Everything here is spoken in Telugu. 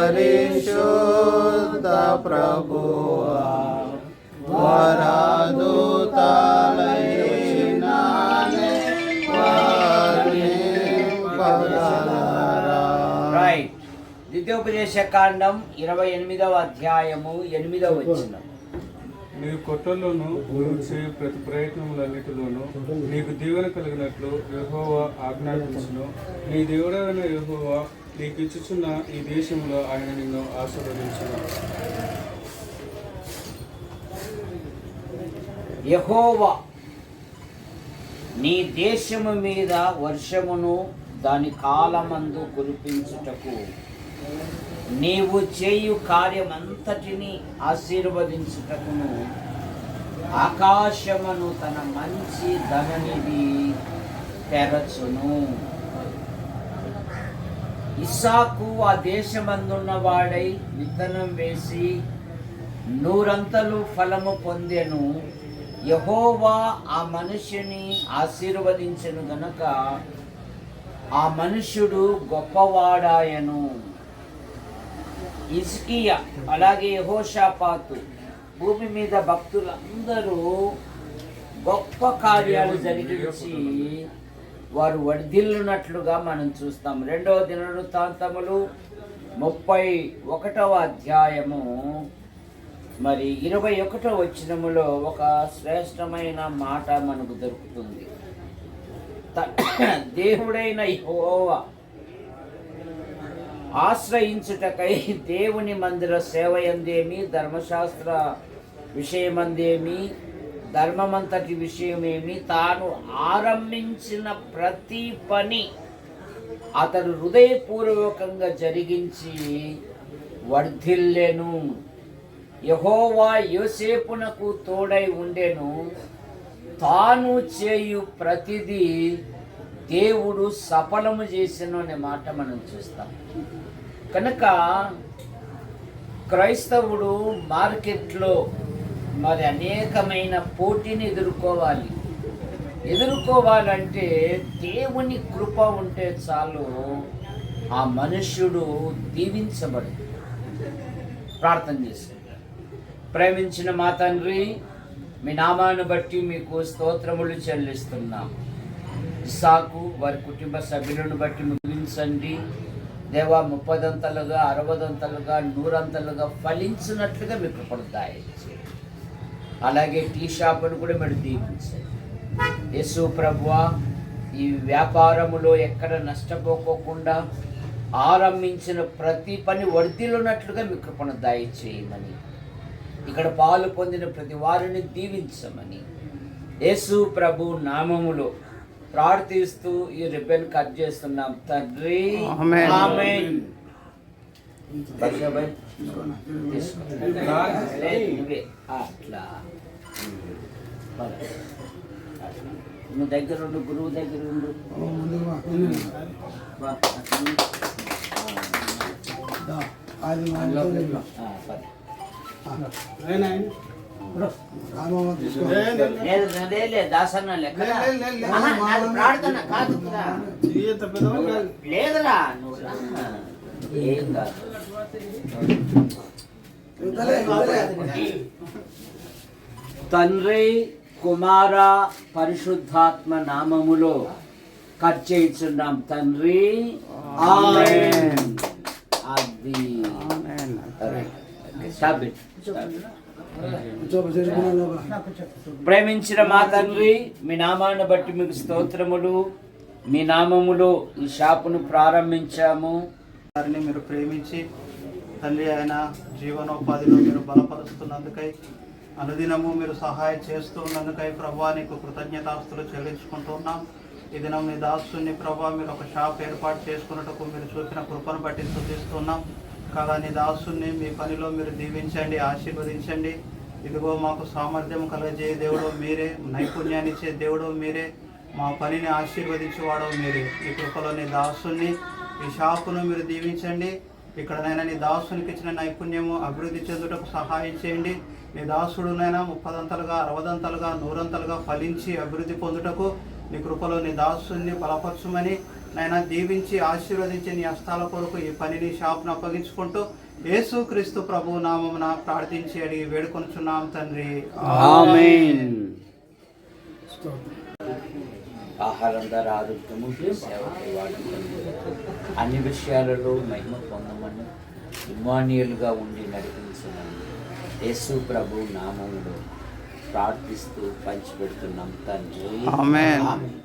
పరిశుద్ధ ప్రభువా ద్వితీయోపదేశ కాండం 28వ అధ్యాయము 8వ వచనం. నీ కొట్టల్లోనూ చేయు ప్రతి ప్రయత్నములన్నిటిలోనూ నీకు దీవెన కలిగినట్లు యెహోవా ఆజ్ఞాపించును. నీ దేవుడైన యెహోవా నీకు ఇచ్చుచున్న ఈ దేశంలో ఆయన నిన్ను ఆశీర్వదించును. యెహోవా నీ దేశము మీద వర్షమును దాని కాలమందు కురిపించుటకు నీవు చేయు కార్యమంతటిని ఆశీర్వదించుటకును ఆకాశమును తన మంచి ధననిధి తెరచును. ఇస్సాకు ఆ దేశమందున్నవాడై విత్తనం వేసి 100 ఫలము పొందెను. యెహోవా ఆ మనుష్యుని ఆశీర్వదించెను గనక ఆ మనుష్యుడు గొప్పవాడాయను. హిజ్కియా అలాగే యెహోషాపాతు భూమి మీద భక్తులందరూ గొప్ప కార్యాలు జరిగించి వారు వర్ధిల్లునట్లుగా మనం చూస్తాం. 2వ దినవృత్తాంతములు 31వ అధ్యాయము 21వ వచనములో ఒక శ్రేష్టమైన మాట మనకు దొరుకుతుంది. దేవుడైన యెహోవా ఆశ్రయించుటకై దేవుని మందిర సేవయందేమి, ధర్మశాస్త్ర విషయమందేమి, ధర్మమంతటి విషయమేమి, తాను ఆరంభించిన ప్రతి పని అతడు హృదయపూర్వకంగా జరిగించి వర్ధిల్లెను. యెహోవా యోసేపునకు తోడై ఉండెను. తాను చేయు ప్రతిదీ దేవుడు సఫలము చేసెను అనే మాట మనం చూస్తాం. కనుక క్రైస్తవుడు మార్కెట్లో అనేకమైన పోటీని ఎదుర్కోవాలంటే దేవుని కృప ఉంటే చాలు, ఆ మనుష్యుడు దీవించబడు. ప్రార్థన చేసుకుంటారు. ప్రేమించిన మా తండ్రి, మీ నామాన్ని బట్టి మీకు స్తోత్రములు చెల్లిస్తున్నాం. ఇస్సాకు వారి కుటుంబ సభ్యులను బట్టి ముగించండి దేవా. 30 60 100 ఫలించినట్లుగా మీకు కృపణదాయి. అలాగే టీ షాపును కూడా మీరు దీవించండి యేసు ప్రభువా. ఈ వ్యాపారములో ఎక్కడ నష్టపోకోకుండా ఆరంభించిన ప్రతి పని వర్ధిల్లునట్లుగా మీ కృపను దయచేయమని, ఇక్కడ పాలు పొందిన ప్రతి వారిని దీవించమని యేసు ప్రభు నామములో ప్రార్థిస్తూ ఈ రిబ్బన్ కట్ చేస్తున్నాం తండ్రి. ఆమేన్. అట్లా నువ్వు దగ్గర ఉండు, గురువు దగ్గర ఉండు. దాసన్న లెక్క ప్రార్థన కాదు లేదురా. నువ్వు ఏం కాదు. తండ్రి, కుమార, పరిశుద్ధాత్మ నామములో కట్ చేయించున్నాం తండ్రి. ఆమేన్. అది Stop it. ప్రేమించిన మా తండ్రి, మీ నామాన్ని బట్టి మీకు స్తోత్రములు. మీ నామములో ఈ షాపును ప్రారంభించాము. వారిని మీరు ప్రేమించి తండ్రి ఆయన జీవనోపాధిలో మీరు బలపరుస్తున్నందుకై, అనుదినము మీరు సహాయం చేస్తూ ఉన్నందుకై ప్రభా నీకు కృతజ్ఞతాస్తులు చెల్లించుకుంటున్నాం. ఈ దినం మీ దాసుని ప్రభా మీరు ఒక షాప్ ఏర్పాటు చేసుకున్నట్టుకు మీరు చూపిన కృపను బట్టి స్తుతిస్తున్నాం. కాగా నీ దాసుని మీ పనిలో మీరు దీవించండి, ఆశీర్వదించండి. ఇదిగో మాకు సామర్థ్యం కలగజేయ దేవుడు మీరే, నైపుణ్యాన్ని ఇచ్చే దేవుడు మీరే, మా పనిని ఆశీర్వదించేవాడు మీరే. ఈ కృపలో నీ దాసుని, ఈ షాపును మీరు దీవించండి. ఇక్కడనైనా నీ దాసునికి ఇచ్చిన నైపుణ్యము అభివృద్ధి చెందుటకు సహాయం చేయండి. నీ దాసుడునైనా 30 60 100 ఫలించి అభివృద్ధి పొందుటకు నీ కృపలో నీ దాసుని బలపరచుమని నైనా దీవించి ఆశీర్వదించి నీ హస్తాల కొరకు ఈ పనిని షాప్ను అప్పగించుకుంటూ యేసు క్రీస్తు ప్రభు నామమున ప్రార్థించి అడిగి వేడుకొనుచున్నాం తండ్రి. ఆమేన్. ఆహారం ద్వారా ఆరోగ్యము, సేవకి వాడుకొని అన్ని విషయాలలో మహిమ పొందమని ఇమ్మానుయేలుగా ఉండి నడిపించమని యేసు ప్రభు నామములో ప్రార్థిస్తూ పంచిపెడుతున్నాం తండ్రి. ఆమేన్. ఆమేన్.